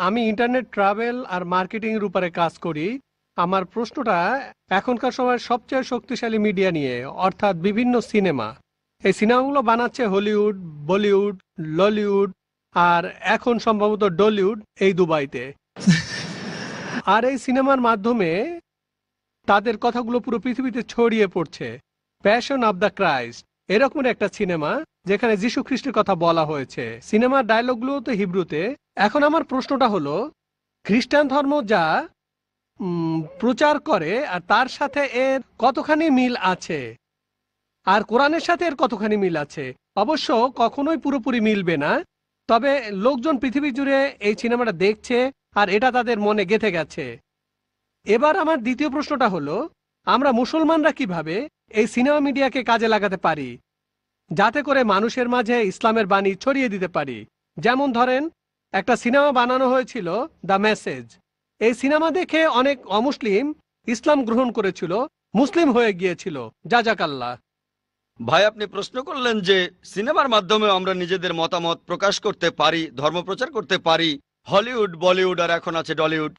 আমি internet travel আর marketing এর উপরে কাজ করি। আমার প্রশ্নটা এখনকার সময়ের সবচেয়ে শক্তিশালী মিডিয়া নিয়ে, অর্থাৎ বিভিন্ন সিনেমা। এই সিনেমাগুলো বানাচ্ছে হলিউড, বলিউড, ললিউড আর এখন সম্ভবত ডলিউড এই দুবাইতে। আর এই সিনেমার মাধ্যমে তাদের কথাগুলো পুরো পৃথিবীতে ছড়িয়ে পড়ছে। প্যাশন অব দ্য ক্রাইস্ট এরকম একটা সিনেমা যেখানে যীশু খ্রিস্টের কথা বলা হয়েছে। সিনেমার ডায়লগগুলো তো হিব্রুতে। এখন আমার প্রশ্নটা হলো, খ্রিস্টান ধর্ম যা প্রচার করে আর তার সাথে এর কতখানি মিল আছে, আর কোরআনের সাথে এর কতখানি মিল আছে? অবশ্য কখনোই পুরোপুরি মিলবে না, তবে লোকজন পৃথিবী জুড়ে এই সিনেমাটা দেখছে আর এটা তাদের মনে গেঁথে গেছে। এবার আমার দ্বিতীয় প্রশ্নটা হলো, আমরা মুসলমানরা কিভাবে এই সিনেমা মিডিয়াকে কাজে লাগাতে পারি যাতে করে মানুষের মাঝে ইসলামের বাণী ছড়িয়ে দিতে পারি? যেমন ধরেন, একটা সিনেমা বানানো হয়েছিল দ্য মেসেজ। এই সিনেমা দেখে অনেক অমুসলিম ইসলাম গ্রহণ করেছিল, মুসলিম হয়ে গিয়েছিল। জাজাকাল্লাহ। ভাই, আপনি প্রশ্ন করলেন যে সিনেমার মাধ্যমে আমরা নিজেদের মতামত প্রকাশ করতে পারি, ধর্মপ্রচার করতে পারি। হলিউড, বলিউড আর এখন আছে ডলিউড।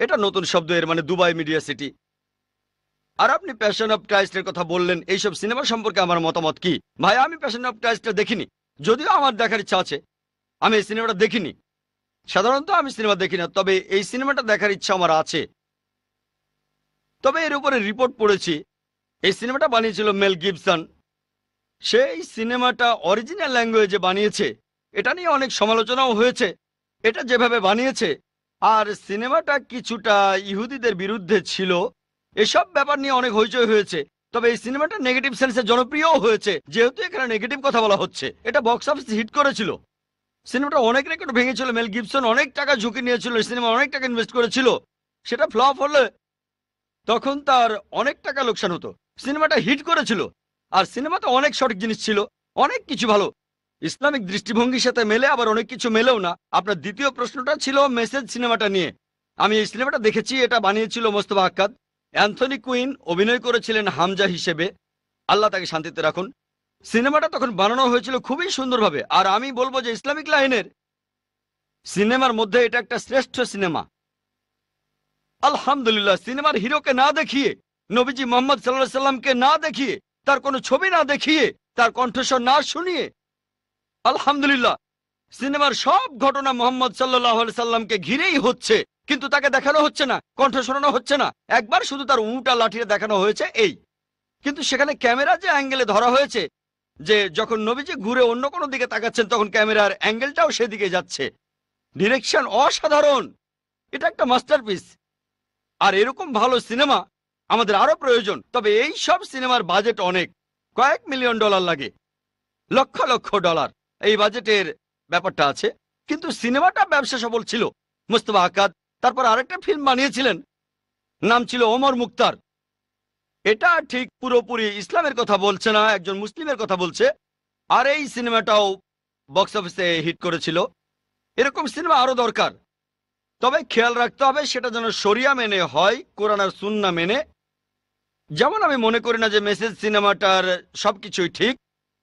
এটা নতুন শব্দ, এর মানে দুবাই মিডিয়া সিটি। আর আপনি প্যাশন অফ ক্রাইস্টের কথা বললেন, এইসব সিনেমা সম্পর্কে আমার মতামত কি? ভাই, আমি প্যাশন অফ ক্রাইস্টটা দেখিনি, যদিও আমার দেখার ইচ্ছা আছে। আমি এই সিনেমাটা দেখিনি। সাধারণত আমি সিনেমা দেখি না, তবে এই সিনেমাটা দেখার ইচ্ছা আমার আছে। তবে এর উপরে রিপোর্ট পড়েছি। এই সিনেমাটা বানিয়েছিল মেল গিবসন। সেই সিনেমাটা অরিজিনাল ল্যাঙ্গুয়েজে বানিয়েছে। এটা নিয়ে অনেক সমালোচনাও হয়েছে, এটা যেভাবে বানিয়েছে। আর সিনেমাটা কিছুটা ইহুদিদের বিরুদ্ধে ছিল। এসব ব্যাপার নিয়ে অনেক হইচই হয়েছে। তবে এই সিনেমাটা নেগেটিভ সেন্সে জনপ্রিয়ও হয়েছে, যেহেতু এখানে নেগেটিভ কথা বলা হচ্ছে। এটা বক্স অফিস হিট করেছিল। সিনেমাটা অনেক রেকর্ড ভেঙেছিল। মেল গিবসন অনেক টাকা ঝুঁকি নিয়েছিল, সিনেমা অনেক টাকা ইনভেস্ট করেছিল। সেটা ফ্লপ হলে তখন তার অনেক টাকা লোকসান হতো। সিনেমাটা হিট করেছিল, আর সিনেমাতে অনেক সঠিক জিনিস ছিল, অনেক কিছু ভালো। ইসলামিক দৃষ্টিভঙ্গির সাথে মেলে, আবার অনেক কিছু মেলেও না। আপনার দ্বিতীয় প্রশ্নটা ছিল মেসেজ সিনেমাটা নিয়ে। আমি এই সিনেমাটা দেখেছি। এটা বানিয়েছিল মোস্তফা আক্কাদ। অ্যান্থনি কুইন অভিনয় করেছিলেন হামজা হিসেবে, আল্লাহ তাকে শান্তিতে রাখুন। সিনেমাটা তখন বানানো হয়েছিল খুবই সুন্দরভাবে। আর আমি বলবো যে ইসলামিক লাইনের সিনেমার মধ্যে এটা একটা শ্রেষ্ঠ সিনেমা। আলহামদুলিল্লাহ, সিনেমার হিরোকে না দেখিয়ে, নবীজি মোহাম্মদ সাল্লাল্লাহু সাল্লামকে না দেখিয়ে, তার কোনো ছবি না দেখিয়ে, তার কণ্ঠস্বর না শুনিয়ে, আলহামদুলিল্লাহ সিনেমার সব ঘটনা মোহাম্মদ সাল্লাল্লাহু আলাইহি সাল্লামকে ঘিরেই হচ্ছে, কিন্তু তাকে দেখানো হচ্ছে না, কণ্ঠ শোনানো হচ্ছে না। একবার শুধু তার উঁটা লাঠিয়ে দেখানো হয়েছে এই। কিন্তু সেখানে ক্যামেরা যে অ্যাঙ্গেলে ধরা হয়েছে, যে যখন নবীজি ঘুরে অন্য কোনো দিকে তাকাচ্ছেন তখন ক্যামেরার অ্যাঙ্গেলটাও সেদিকে যাচ্ছে। ডিরেকশন অসাধারণ। এটা একটা মাস্টারপিস। আর এরকম ভালো সিনেমা আমাদের আরো প্রয়োজন। তবে এই সব সিনেমার বাজেট অনেক, কয়েক মিলিয়ন ডলার লাগে, লক্ষ লক্ষ ডলার এই বাজেটের ব্যাপারটা আছে। কিন্তু সিনেমাটা ব্যবসা সফল ছিল। মুস্তফা আক্কাদ তারপর আরেকটা ফিল্ম বানিয়েছিলেন, নাম ছিল ওমর মুক্তার। এটা ঠিক পুরোপুরি ইসলামের কথা বলছে না, একজন মুসলিমের কথা বলছে। আর এই সিনেমাটাও বক্স অফিসে হিট করেছিল। এরকম সিনেমা আরো দরকার। তবে খেয়াল রাখতে হবে সেটা যেন শরিয়া মেনে হয়, কোরআন আর সুন্নাহ মেনে। যেমন আমি মনে করি না যে মেসেজ সিনেমাটার সবকিছুই ঠিক।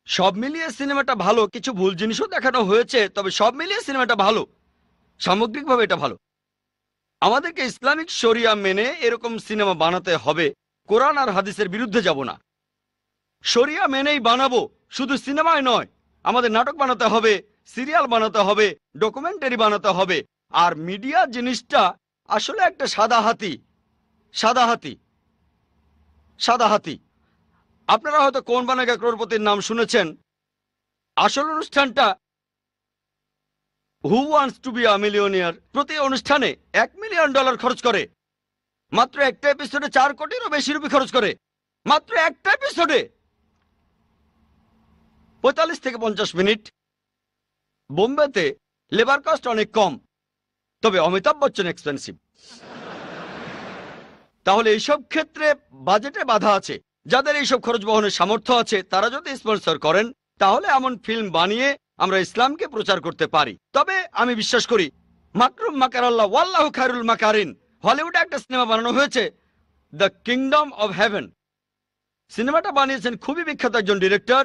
সব মিলিয়ে সিনেমাটা ভালো, কিছু ভুল জিনিসও দেখানো হয়েছে, তবে সব মিলিয়ে সিনেমাটা ভালো। সামগ্রিকভাবে এটা ভালো। আমাদেরকে ইসলামিক শরিয়া মেনে এরকম সিনেমা বানাতে হবে। কোরআন আর হাদিসের বিরুদ্ধে যাব না, শরিয়া মেনেই বানাবো। শুধু সিনেমায় নয়, আমাদের নাটক বানাতে হবে, সিরিয়াল বানাতে হবে, ডকুমেন্টারি বানাতে হবে। আর মিডিয়া জিনিসটা আসলে একটা সাদা হাতি। সাদা হাতি, সাদা হাতি। আপনারা হয়তো কোন বানেগা ক্রোড়পতির নাম শুনেছেন। আসল অনুষ্ঠানটা who wants to be a millionaire, প্রতি অনুষ্ঠানে $1 মিলিয়ন খরচ করে। মাত্র একটা এপিসোডে 4 কোটিরও বেশি রুপি খরচ করে। মাত্র একটা এপিসোডে 45 থেকে 50 মিনিট। বোম্বেতে লেবার কস্ট অনেক কম, তবে অমিতাভ বচ্চন এক্সপেন্সিভ। তাহলে এইসব ক্ষেত্রে বাজেটে বাধা আছে। যাদের এইসব খরচ বহনের সামর্থ্য আছে তারা যদি স্পন্সর করেন, তাহলে এমন ফিল্ম বানিয়ে আমরা ইসলামকে প্রচার করতে পারি। তবে আমি বিশ্বাস করি মাকরুম মাকারাল্লাহ ওয়াল্লাহু খায়রুল মাকারিন। হলিউডে একটা সিনেমা বানানো হয়েছে, দ্য কিংডম অব হেভেন। সিনেমাটা বানিয়েছেন খুবই বিখ্যাত একজন ডিরেক্টর।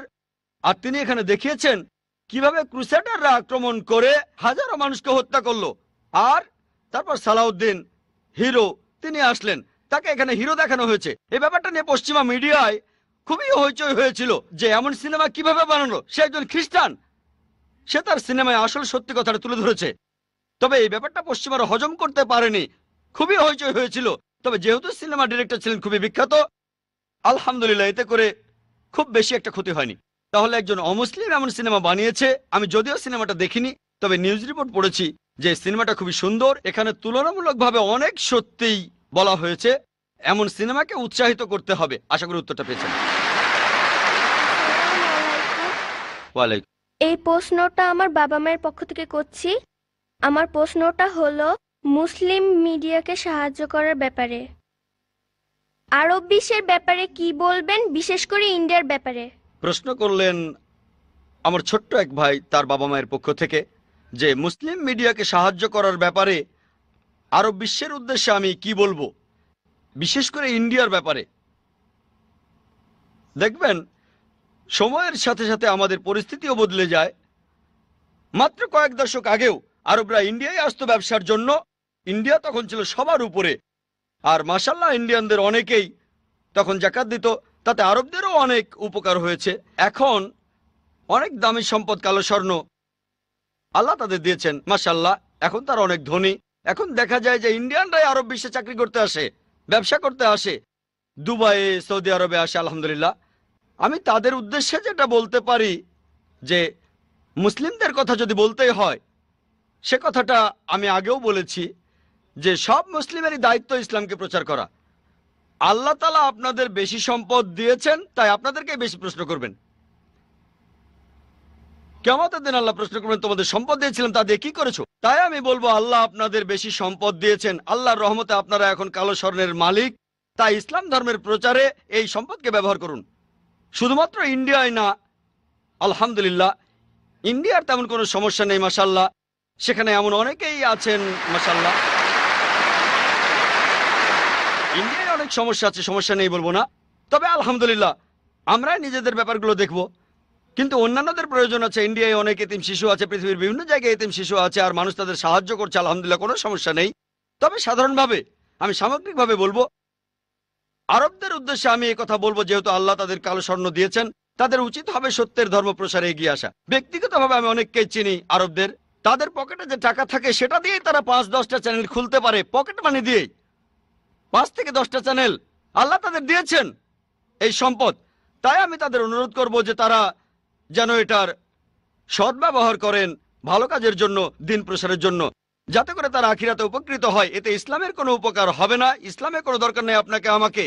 আর তিনি এখানে দেখিয়েছেন কিভাবে ক্রুসেডাররা আক্রমণ করে হাজারো মানুষকে হত্যা করলো। আর তারপর সালাউদ্দিন হিরো তিনি আসলেন, তাকে এখানে হিরো দেখানো হয়েছে। এই ব্যাপারটা নিয়ে পশ্চিমা মিডিয়ায় খুবই হইচই হয়েছিল যে এমন সিনেমা কিভাবে বানানো। সে একজন খ্রিস্টান, সে তার সিনেমায় আসল সত্যি কথাটা তুলে ধরেছে। তবে এই ব্যাপারটা পশ্চিমারা হজম করতে পারেনি, খুবই হইচই হয়েছিল। তবে যেহেতু সিনেমা ডিরেক্টর ছিলেন খুবই বিখ্যাত, আলহামদুলিল্লাহ এতে করে খুব বেশি একটা ক্ষতি হয়নি। তাহলে একজন অমুসলিম এমন সিনেমা বানিয়েছে। আমি যদিও সিনেমাটা দেখিনি, তবে নিউজ রিপোর্ট পড়েছি যে সিনেমাটা খুবই সুন্দর। এখানে তুলনামূলকভাবে অনেক সত্যিই বলা হয়েছে। এমন সিনেমাকে উৎসাহিত করতে হবে। আশা করি উত্তরটা পেয়েছেন। ওয়ালাইকুম। এই প্রশ্নটা আমার বাবা মায়ের পক্ষ থেকে করছি। আমার প্রশ্নটা হলো মুসলিম মিডিয়াকে সাহায্য করার ব্যাপারে। আরব বিশ্বের ব্যাপারে কি বলবেন, বিশেষ করে ইন্ডিয়ার ব্যাপারে? প্রশ্ন করলেন আমার ছোট্ট এক ভাই তার বাবা মায়ের পক্ষ থেকে যে মুসলিম মিডিয়াকে সাহায্য করার ব্যাপারে আরব বিশ্বের উদ্দেশ্যে আমি কি বলবো, বিশেষ করে ইন্ডিয়ার ব্যাপারে। দেখবেন সময়ের সাথে সাথে আমাদের পরিস্থিতিও বদলে যায়। মাত্র কয়েক দশক আগেও আরবরা ইন্ডিয়ায় আসতো ব্যবসার জন্য। ইন্ডিয়া তখন ছিল সবার উপরে, আর মাশাল্লাহ ইন্ডিয়ানদের অনেকেই তখন জাকাত দিত, তাতে আরবদেরও অনেক উপকার হয়েছে। এখন অনেক দামি সম্পদ, কালো স্বর্ণ আল্লাহ তাদের দিয়েছেন মাশাল্লাহ। এখন তারা অনেক ধনী। এখন দেখা যায় যে ইন্ডিয়ানরাই আরব বিশ্বে চাকরি করতে আসে, ব্যবসা করতে আসে, দুবাইয়ে, সৌদি আরবে আসে। আলহামদুলিল্লাহ। আমি তাদের উদ্দেশ্যে যেটা বলতে পারি যে মুসলিমদের কথা যদি বলতেই হয়, সে কথাটা আমি আগেও বলেছি যে সব মুসলিমেরই দায়িত্ব ইসলামকে প্রচার করা। আল্লাহ তাআলা আপনাদের বেশি সম্পদ দিয়েছেন, তাই আপনাদেরকে বেশি প্রশ্ন করবেন। কিয়ামতের দিন আল্লাহ প্রশ্ন করবেন তোমাদের সম্পদ দিয়েছিলাম, তা দিয়ে কি করেছো? তাই আমি বলবো আল্লাহ আপনাদের বেশি সম্পদ দিয়েছেন, আল্লাহর রহমতে আপনারা এখন কালো স্বর্ণের মালিক। তাই ইসলাম ধর্মের প্রচারে এই সম্পদকে ব্যবহার করুন। শুধুমাত্র ইন্ডিয়ায় না, আলহামদুলিল্লাহ ইন্ডিয়ার তেমন কোনো সমস্যা নেই মাশাল্লাহ। সেখানে এমন অনেকেই আছেন মাশাল্লাহ। ইন্ডিয়ায় অনেক সমস্যা আছে, সমস্যা নেই বলবো না, তবে আলহামদুলিল্লাহ আমরা নিজেদের ব্যাপারগুলো দেখব। কিন্তু অন্যান্যদের প্রয়োজন আছে। ইন্ডিয়ায় অনেক এতিম শিশু আছে, পৃথিবীর বিভিন্ন জায়গায় এতিম শিশু আছে, আর মানুষ তাদের সাহায্য করছে, আলহামদুলিল্লাহ কোনো সমস্যা নেই। তবে সাধারণভাবে আমি সামগ্রিকভাবে বলবো আরবদের উদ্দেশ্যে আমি এই কথা বলবো, যেহেতু আল্লাহ তাদের কালো স্বর্ণ দিয়েছেন, তাদের উচিত হবে সত্যের ধর্ম প্রসারে এগিয়ে আসা। ব্যক্তিগতভাবে আমি অনেককেই চিনি আরবদের, তাদের পকেটে যে টাকা থাকে সেটা দিয়েই তারা 5-10টা চ্যানেল খুলতে পারে, পকেট মানি দিয়েই 5 থেকে 10টা চ্যানেল আল্লাহ তাদের দিয়েছেন এই সম্পদ। তাই আমি তাদের অনুরোধ করব যে তারা যেন এটার সদ্ব্যবহার করেন ভালো কাজের জন্য, দিন প্রসারের জন্য, যাতে করে তারা আখিরাতে উপকৃত হয়। এতে ইসলামের কোনো উপকার হবে না। ইসলামের কোনো দরকার নেই আপনাকে আমাকে